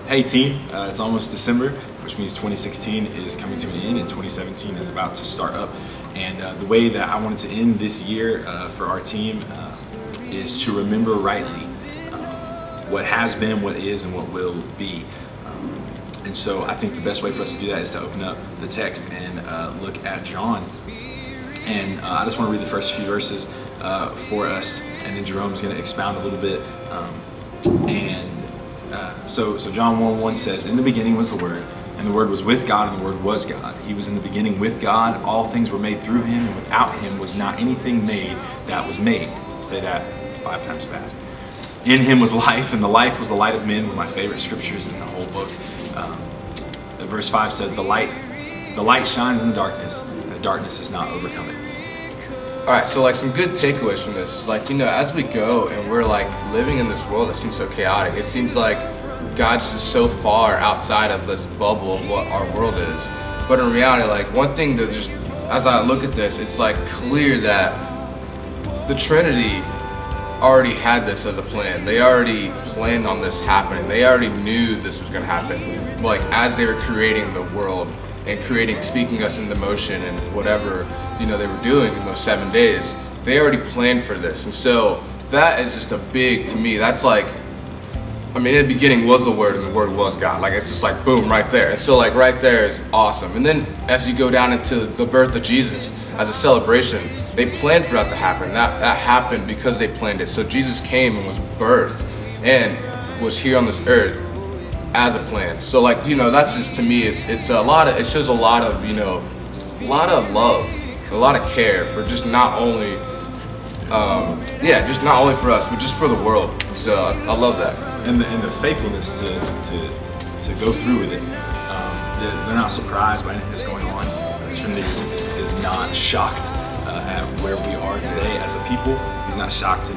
Hey team, it's almost December, which means 2016 is coming to an end and 2017 is about to start up. And the way that I wanted to end this year for our team is to remember rightly what has been, what is, and what will be. And so I think the best way for us to do that is to open up the text and look at John. And I just want to read the first few verses for us, and then Jerome's going to expound a little bit. So John 1:1 says, "In the beginning was the Word, and the Word was with God, and the Word was God. He was in the beginning with God. All things were made through Him, and without Him was not anything made that was made." Say that 5 times fast. "In Him was life, and the life was the light of men." One of my favorite scriptures in the whole book. Verse 5 says, "The light shines in the darkness, and the darkness has not overcome it." All right, so like some good takeaways from this, like, as we go and we're like living in this world that seems so chaotic, it seems like God's just so far outside of this bubble of what our world is. But in reality, like, one thing that just, as I look at this, it's like clear that the Trinity already had this as a plan. They already planned on this happening. They already knew this was going to happen. Like, as they were creating the world and speaking us into motion and whatever, they were doing in those 7 days, they already planned for this. And so that is just to me, that's like, in the beginning was the Word, and the Word was God. Like, it's just like, boom, right there. And so, like, right there is awesome. And then as you go down into the birth of Jesus as a celebration, they planned for that to happen. That happened because they planned it. So Jesus came and was birthed and was here on this earth as a plan. So, like, that's just, to me, it shows a lot of, love, a lot of care for just not only, just not only for us, but just for the world. So I love that. And the faithfulness to go through with it. They're not surprised by anything that's going on. The Trinity is not shocked at where we are today as a people. He's not shocked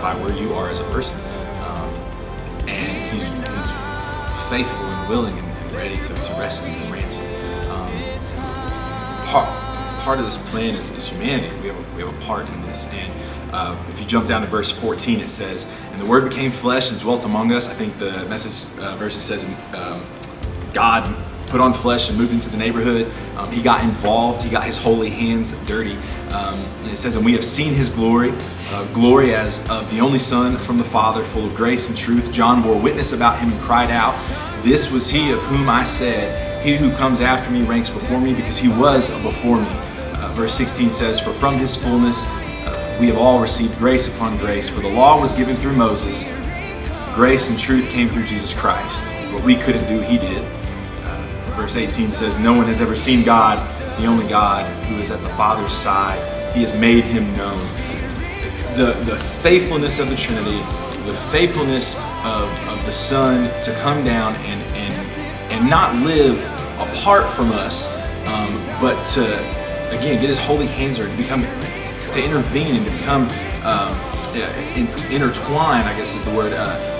by where you are as a person. And he's faithful and willing and ready to rescue and ransom. Part of this plan is humanity. We have a part in this. And if you jump down to verse 14, it says, "And the Word became flesh and dwelt among us." I think the Message version says God put on flesh and moved into the neighborhood. He got involved. He got His holy hands dirty. And it says, "And we have seen His glory, glory as of the only Son from the Father, full of grace and truth. John bore witness about Him and cried out, 'This was He of whom I said, He who comes after me ranks before me, because He was before me.'" Verse 16 says, "For from His fullness we have all received grace upon grace. For the law was given through Moses. Grace and truth came through Jesus Christ. What we couldn't do, He did." Verse 18 says, "No one has ever seen God, the only God who is at the Father's side. He has made Him known." The faithfulness of the Trinity, the faithfulness of the Son to come down and not live apart from us, but to, again, get His holy hands dirty, to intervene and to become intertwined, I guess is the word,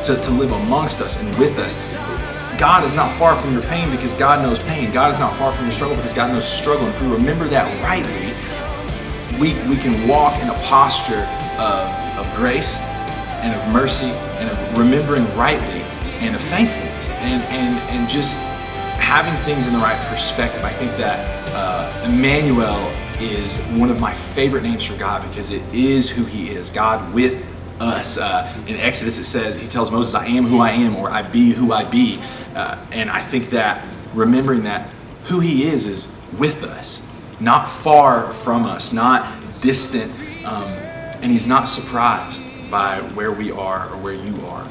to live amongst us and with us. God is not far from your pain because God knows pain. God is not far from your struggle because God knows struggle. And if we remember that rightly, we can walk in a posture of grace and of mercy and of remembering rightly and of thankfulness and just having things in the right perspective. I think that Emmanuel is one of my favorite names for God because it is who He is, God with us. In Exodus it says, He tells Moses, "I am who I am," or "I be who I be." And I think that remembering that who He is with us, not far from us, not distant, and He's not surprised by where we are or where you are.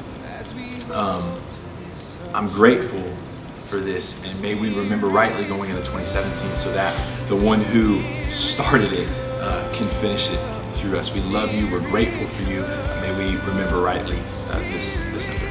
I'm grateful for this, and may we remember rightly going into 2017 so that the one who started it can finish it through us. We love you. We're grateful for you. May we remember rightly this December.